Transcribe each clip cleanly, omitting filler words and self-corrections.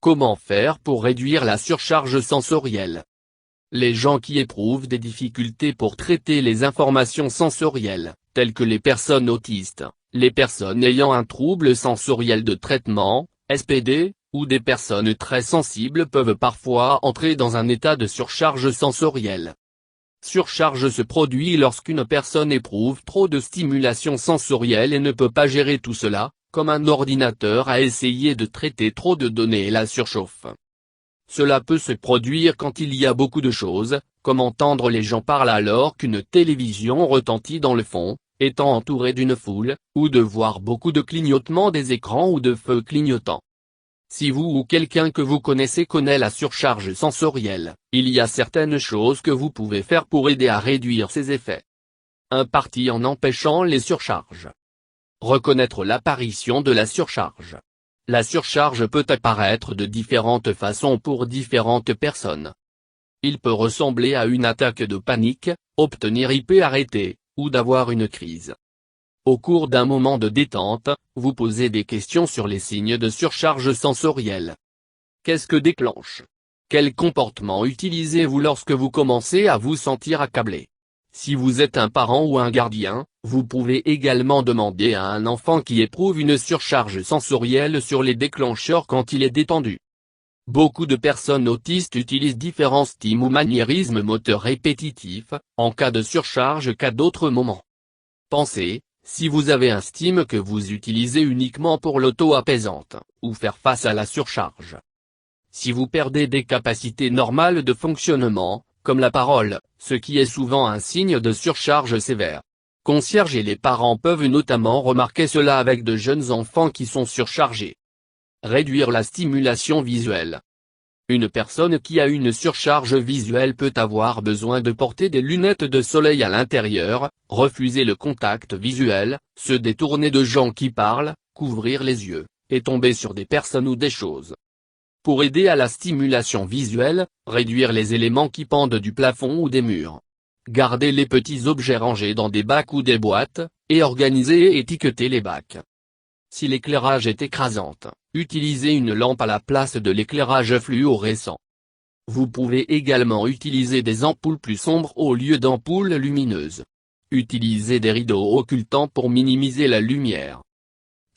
Comment faire pour réduire la surcharge sensorielle? Les gens qui éprouvent des difficultés pour traiter les informations sensorielles, telles que les personnes autistes, les personnes ayant un trouble sensoriel de traitement, SPD, ou des personnes très sensibles peuvent parfois entrer dans un état de surcharge sensorielle. Surcharge se produit lorsqu'une personne éprouve trop de stimulation sensorielle et ne peut pas gérer tout cela, comme un ordinateur a essayé de traiter trop de données et la surchauffe. Cela peut se produire quand il y a beaucoup de choses, comme entendre les gens parler alors qu'une télévision retentit dans le fond, étant entouré d'une foule, ou de voir beaucoup de clignotements des écrans ou de feux clignotants. Si vous ou quelqu'un que vous connaissez connaît la surcharge sensorielle, il y a certaines choses que vous pouvez faire pour aider à réduire ces effets. 1. Partie en empêchant les surcharges. Reconnaître l'apparition de la surcharge. La surcharge peut apparaître de différentes façons pour différentes personnes. Il peut ressembler à une attaque de panique, obtenir IP arrêté, ou d'avoir une crise. Au cours d'un moment de détente, vous posez des questions sur les signes de surcharge sensorielle. Qu'est-ce que déclenche? Quel comportement utilisez-vous lorsque vous commencez à vous sentir accablé? Si vous êtes un parent ou un gardien, vous pouvez également demander à un enfant qui éprouve une surcharge sensorielle sur les déclencheurs quand il est détendu. Beaucoup de personnes autistes utilisent différents stimules ou maniérismes moteurs répétitifs, en cas de surcharge qu'à d'autres moments. Pensez, si vous avez un stime que vous utilisez uniquement pour l'auto-apaisante, ou faire face à la surcharge. Si vous perdez des capacités normales de fonctionnement, comme la parole, ce qui est souvent un signe de surcharge sévère. Concierges et les parents peuvent notamment remarquer cela avec de jeunes enfants qui sont surchargés. Réduire la stimulation visuelle. Une personne qui a une surcharge visuelle peut avoir besoin de porter des lunettes de soleil à l'intérieur, refuser le contact visuel, se détourner de gens qui parlent, couvrir les yeux, et tomber sur des personnes ou des choses. Pour aider à la stimulation visuelle, réduire les éléments qui pendent du plafond ou des murs. Garder les petits objets rangés dans des bacs ou des boîtes, et organiser et étiqueter les bacs. Si l'éclairage est écrasant, utilisez une lampe à la place de l'éclairage fluorescent. Vous pouvez également utiliser des ampoules plus sombres au lieu d'ampoules lumineuses. Utilisez des rideaux occultants pour minimiser la lumière.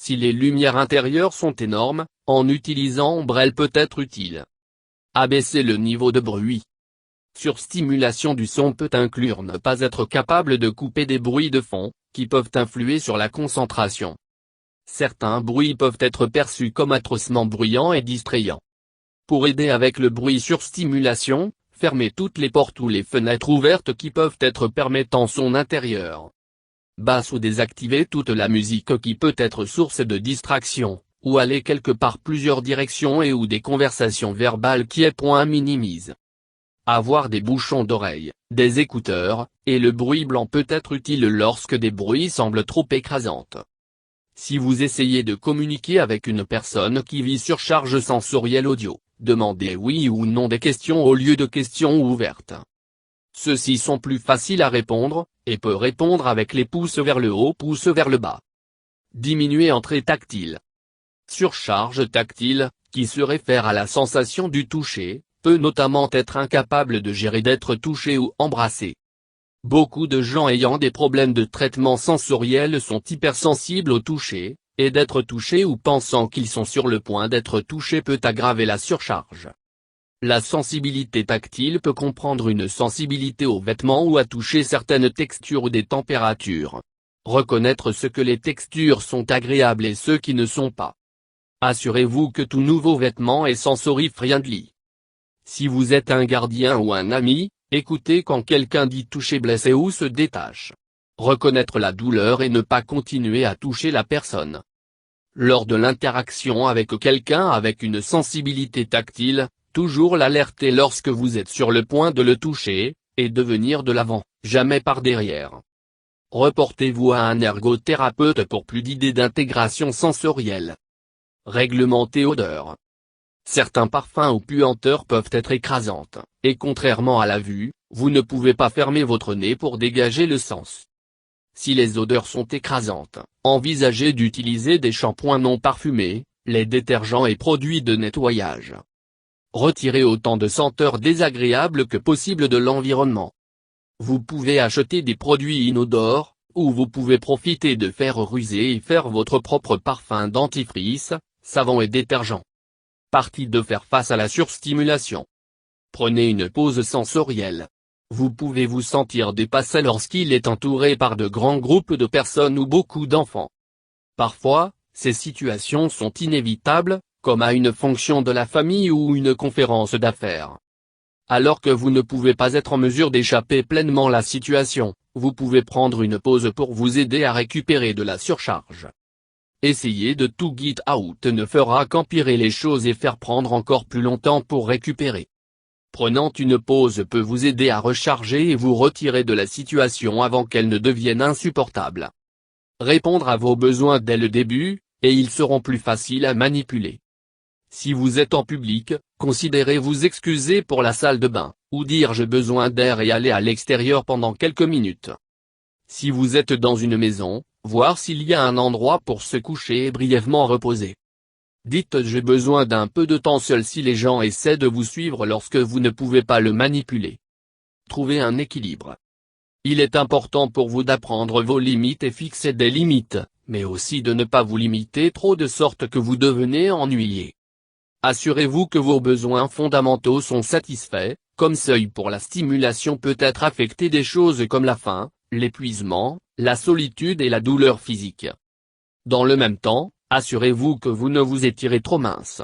Si les lumières intérieures sont énormes, en utilisant ombrelle peut être utile. Abaisser le niveau de bruit. Surstimulation du son peut inclure ne pas être capable de couper des bruits de fond, qui peuvent influer sur la concentration. Certains bruits peuvent être perçus comme atrocement bruyants et distrayants. Pour aider avec le bruit surstimulation, fermez toutes les portes ou les fenêtres ouvertes qui peuvent être permettant son intérieur. Basse ou désactiver toute la musique qui peut être source de distraction, ou aller quelque part plusieurs directions et ou des conversations verbales qui minimisent. Avoir des bouchons d'oreilles, des écouteurs, et le bruit blanc peut être utile lorsque des bruits semblent trop écrasants. Si vous essayez de communiquer avec une personne qui vit surcharge sensorielle audio, demandez oui ou non des questions au lieu de questions ouvertes. Ceux-ci sont plus faciles à répondre, et peut répondre avec les pouces vers le haut, pouces vers le bas. Diminuer entrée tactile. Surcharge tactile, qui se réfère à la sensation du toucher, peut notamment être incapable de gérer d'être touché ou embrassé. Beaucoup de gens ayant des problèmes de traitement sensoriel sont hypersensibles au toucher, et d'être touchés ou pensant qu'ils sont sur le point d'être touchés peut aggraver la surcharge. La sensibilité tactile peut comprendre une sensibilité aux vêtements ou à toucher certaines textures ou des températures. Reconnaître ce que les textures sont agréables et ceux qui ne sont pas. Assurez-vous que tout nouveau vêtement est sensori-friendly. Si vous êtes un gardien ou un ami, écoutez quand quelqu'un dit toucher blessé ou se détache. Reconnaître la douleur et ne pas continuer à toucher la personne. Lors de l'interaction avec quelqu'un avec une sensibilité tactile, toujours l'alerter lorsque vous êtes sur le point de le toucher, et de venir de l'avant, jamais par derrière. Reportez-vous à un ergothérapeute pour plus d'idées d'intégration sensorielle. Réglementer odeur. Certains parfums ou puanteurs peuvent être écrasantes, et contrairement à la vue, vous ne pouvez pas fermer votre nez pour dégager le sens. Si les odeurs sont écrasantes, envisagez d'utiliser des shampoings non parfumés, les détergents et produits de nettoyage. Retirez autant de senteurs désagréables que possible de l'environnement. Vous pouvez acheter des produits inodores, ou vous pouvez profiter de fer rusé et faire votre propre parfum dentifrice, savon et détergent. Partie 2. Faire face à la surstimulation. Prenez une pause sensorielle. Vous pouvez vous sentir dépassé lorsqu'il est entouré par de grands groupes de personnes ou beaucoup d'enfants. Parfois, ces situations sont inévitables, comme à une fonction de la famille ou une conférence d'affaires. Alors que vous ne pouvez pas être en mesure d'échapper pleinement à la situation, vous pouvez prendre une pause pour vous aider à récupérer de la surcharge. Essayer de tout get out ne fera qu'empirer les choses et faire prendre encore plus longtemps pour récupérer. Prenant une pause peut vous aider à recharger et vous retirer de la situation avant qu'elle ne devienne insupportable. Répondre à vos besoins dès le début, et ils seront plus faciles à manipuler. Si vous êtes en public, considérez vous excuser pour la salle de bain, ou dire j'ai besoin d'air et aller à l'extérieur pendant quelques minutes. Si vous êtes dans une maison, voir s'il y a un endroit pour se coucher et brièvement reposer. Dites j'ai besoin d'un peu de temps seul si les gens essaient de vous suivre lorsque vous ne pouvez pas le manipuler. Trouvez un équilibre. Il est important pour vous d'apprendre vos limites et fixer des limites, mais aussi de ne pas vous limiter trop de sorte que vous devenez ennuyé. Assurez-vous que vos besoins fondamentaux sont satisfaits, comme seuil pour la stimulation peut être affecté des choses comme la faim, l'épuisement, la solitude et la douleur physique. Dans le même temps, assurez-vous que vous ne vous étirez trop mince.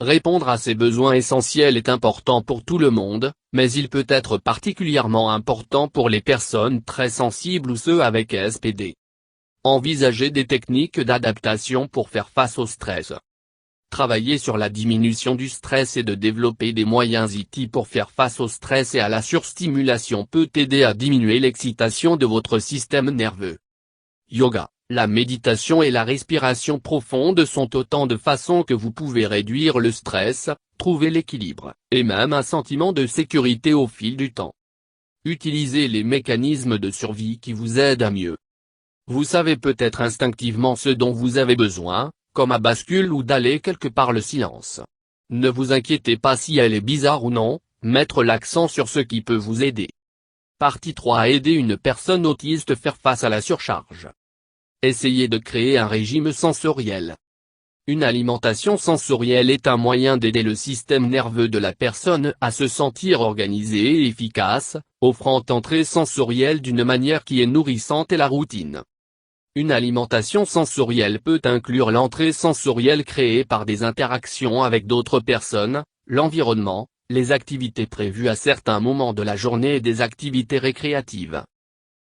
Répondre à ces besoins essentiels est important pour tout le monde, mais il peut être particulièrement important pour les personnes très sensibles ou ceux avec SPD. Envisagez des techniques d'adaptation pour faire face au stress. Travailler sur la diminution du stress et de développer des moyens IT pour faire face au stress et à la surstimulation peut aider à diminuer l'excitation de votre système nerveux. Yoga, la méditation et la respiration profonde sont autant de façons que vous pouvez réduire le stress, trouver l'équilibre, et même un sentiment de sécurité au fil du temps. Utilisez les mécanismes de survie qui vous aident à mieux. Vous savez peut-être instinctivement ce dont vous avez besoin, comme à bascule ou d'aller quelque part le silence. Ne vous inquiétez pas si elle est bizarre ou non, mettre l'accent sur ce qui peut vous aider. Partie 3. Aider une personne autiste faire face à la surcharge. Essayez de créer un régime sensoriel. Une alimentation sensorielle est un moyen d'aider le système nerveux de la personne à se sentir organisé et efficace, offrant entrée sensorielle d'une manière qui est nourrissante et la routine. Une alimentation sensorielle peut inclure l'entrée sensorielle créée par des interactions avec d'autres personnes, l'environnement, les activités prévues à certains moments de la journée et des activités récréatives.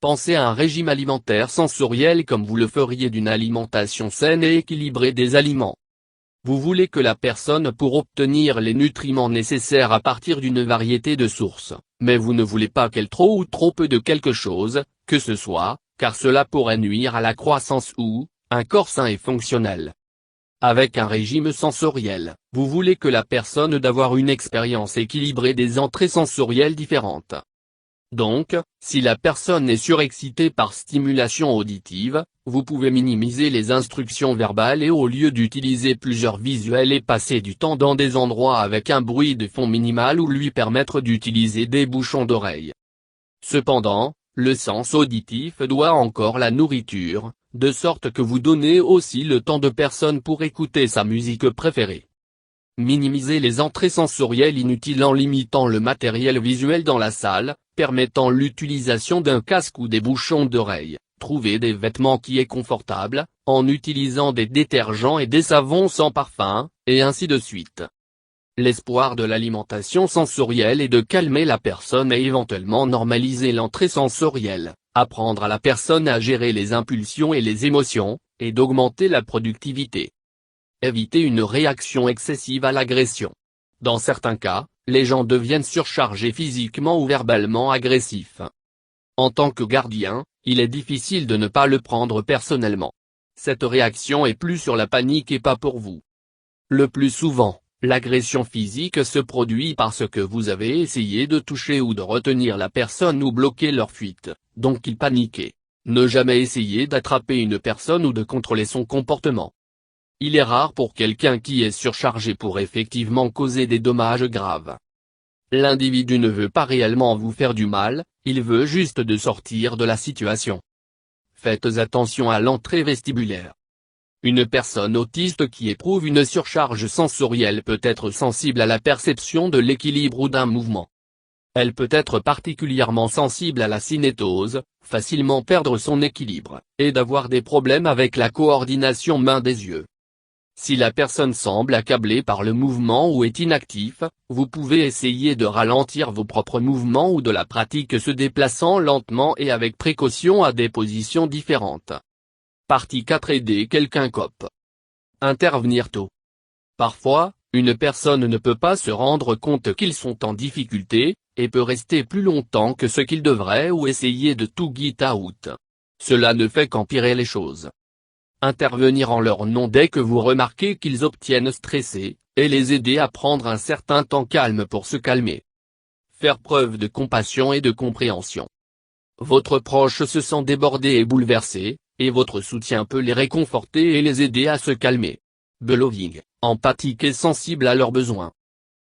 Pensez à un régime alimentaire sensoriel comme vous le feriez d'une alimentation saine et équilibrée des aliments. Vous voulez que la personne pour obtenir les nutriments nécessaires à partir d'une variété de sources, mais vous ne voulez pas qu'elle trop ou trop peu de quelque chose, que ce soit, car cela pourrait nuire à la croissance ou, un corps sain et fonctionnel. Avec un régime sensoriel, vous voulez que la personne d'avoir une expérience équilibrée des entrées sensorielles différentes. Donc, si la personne est surexcitée par stimulation auditive, vous pouvez minimiser les instructions verbales et au lieu d'utiliser plusieurs visuels et passer du temps dans des endroits avec un bruit de fond minimal ou lui permettre d'utiliser des bouchons d'oreille. Cependant, le sens auditif doit encore la nourriture, de sorte que vous donnez aussi le temps de personne pour écouter sa musique préférée. Minimiser les entrées sensorielles inutiles en limitant le matériel visuel dans la salle, permettant l'utilisation d'un casque ou des bouchons d'oreille, trouver des vêtements qui est confortable, en utilisant des détergents et des savons sans parfum, et ainsi de suite. L'espoir de l'alimentation sensorielle est de calmer la personne et éventuellement normaliser l'entrée sensorielle, apprendre à la personne à gérer les impulsions et les émotions, et d'augmenter la productivité. Éviter une réaction excessive à l'agression. Dans certains cas, les gens deviennent surchargés physiquement ou verbalement agressifs. En tant que gardien, il est difficile de ne pas le prendre personnellement. Cette réaction est plus sur la panique et pas pour vous. Le plus souvent, l'agression physique se produit parce que vous avez essayé de toucher ou de retenir la personne ou bloquer leur fuite, donc il paniquait. Ne jamais essayer d'attraper une personne ou de contrôler son comportement. Il est rare pour quelqu'un qui est surchargé pour effectivement causer des dommages graves. L'individu ne veut pas réellement vous faire du mal, il veut juste de sortir de la situation. Faites attention à l'entrée vestibulaire. Une personne autiste qui éprouve une surcharge sensorielle peut être sensible à la perception de l'équilibre ou d'un mouvement. Elle peut être particulièrement sensible à la cinétose, facilement perdre son équilibre, et d'avoir des problèmes avec la coordination main des yeux. Si la personne semble accablée par le mouvement ou est inactif, vous pouvez essayer de ralentir vos propres mouvements ou de la pratique se déplaçant lentement et avec précaution à des positions différentes. Partie 4. Aider quelqu'un cop. Intervenir tôt. Parfois, une personne ne peut pas se rendre compte qu'ils sont en difficulté, et peut rester plus longtemps que ce qu'il devrait ou essayer de tout get out. Cela ne fait qu'empirer les choses. Intervenir en leur nom dès que vous remarquez qu'ils obtiennent stressés, et les aider à prendre un certain temps calme pour se calmer. Faire preuve de compassion et de compréhension. Votre proche se sent débordé et bouleversé, et votre soutien peut les réconforter et les aider à se calmer. Beloving, empathique et sensible à leurs besoins.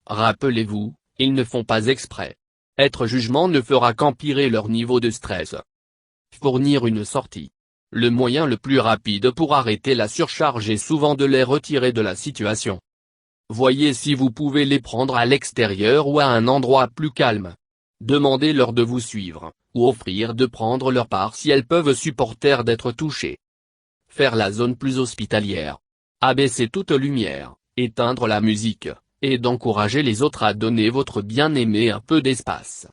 Rappelez-vous, ils ne font pas exprès. Être jugement ne fera qu'empirer leur niveau de stress. Fournir une sortie. Le moyen le plus rapide pour arrêter la surcharge est souvent de les retirer de la situation. Voyez si vous pouvez les prendre à l'extérieur ou à un endroit plus calme. Demandez-leur de vous suivre, ou offrir de prendre leur part si elles peuvent supporter d'être touchées. Faire la zone plus hospitalière. Abaisser toute lumière, éteindre la musique, et d'encourager les autres à donner votre bien-aimé un peu d'espace.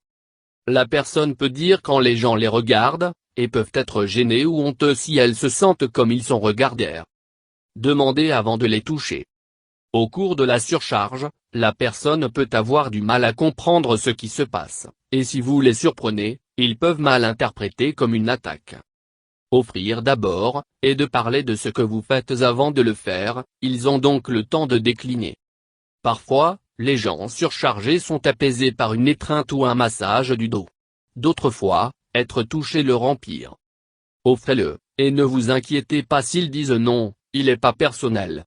La personne peut dire quand les gens les regardent, et peuvent être gênés ou honteux si elles se sentent comme ils sont regardés. Demandez avant de les toucher. Au cours de la surcharge, la personne peut avoir du mal à comprendre ce qui se passe, et si vous les surprenez, ils peuvent mal interpréter comme une attaque. Offrir d'abord, et de parler de ce que vous faites avant de le faire, ils ont donc le temps de décliner. Parfois, les gens surchargés sont apaisés par une étreinte ou un massage du dos. D'autres fois, être touché leur empire. Offrez-le, et ne vous inquiétez pas s'ils disent non, il n'est pas personnel.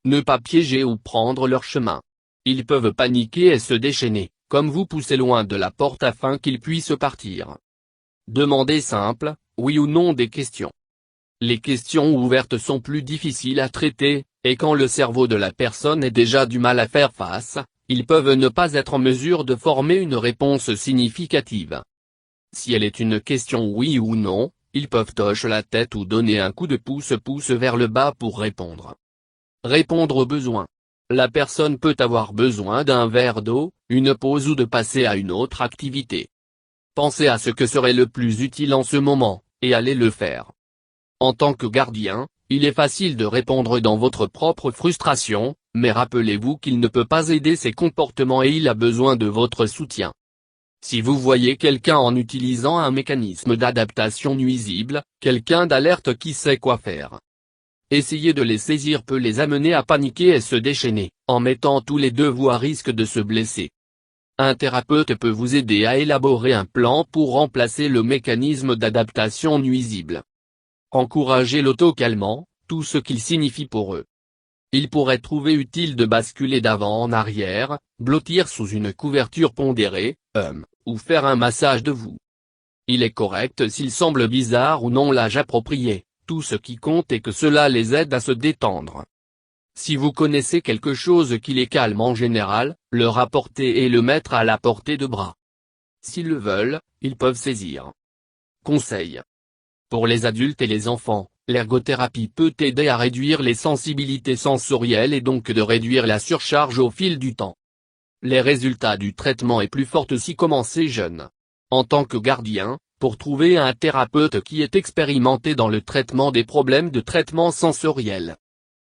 Ne pas piéger ou prendre leur chemin. Ils peuvent paniquer et se déchaîner, comme vous poussez loin de la porte afin qu'ils puissent partir. Demandez simple, oui ou non des questions. Les questions ouvertes sont plus difficiles à traiter, et quand le cerveau de la personne a déjà du mal à faire face, ils peuvent ne pas être en mesure de former une réponse significative. Si elle est une question oui ou non, ils peuvent hocher la tête ou donner un coup de pouce vers le bas pour répondre. Répondre aux besoins. La personne peut avoir besoin d'un verre d'eau, une pause ou de passer à une autre activité. Pensez à ce que serait le plus utile en ce moment, et allez le faire. En tant que gardien, il est facile de répondre dans votre propre frustration, mais rappelez-vous qu'il ne peut pas aider ses comportements et il a besoin de votre soutien. Si vous voyez quelqu'un en utilisant un mécanisme d'adaptation nuisible, quelqu'un d'alerte qui sait quoi faire. Essayer de les saisir peut les amener à paniquer et se déchaîner, en mettant tous les deux vous à risque de se blesser. Un thérapeute peut vous aider à élaborer un plan pour remplacer le mécanisme d'adaptation nuisible. Encourager l'autocalmant, tout ce qu'il signifie pour eux. Il pourrait trouver utile de basculer d'avant en arrière, blottir sous une couverture pondérée, ou faire un massage de vous. Il est correct s'il semble bizarre ou non l'âge approprié, tout ce qui compte est que cela les aide à se détendre. Si vous connaissez quelque chose qui les calme en général, le rapporter et le mettre à la portée de bras. S'ils le veulent, ils peuvent saisir. Conseil. Pour les adultes et les enfants, l'ergothérapie peut aider à réduire les sensibilités sensorielles et donc de réduire la surcharge au fil du temps. Les résultats du traitement est plus forte si commencé jeune. En tant que gardien, pour trouver un thérapeute qui est expérimenté dans le traitement des problèmes de traitement sensoriel,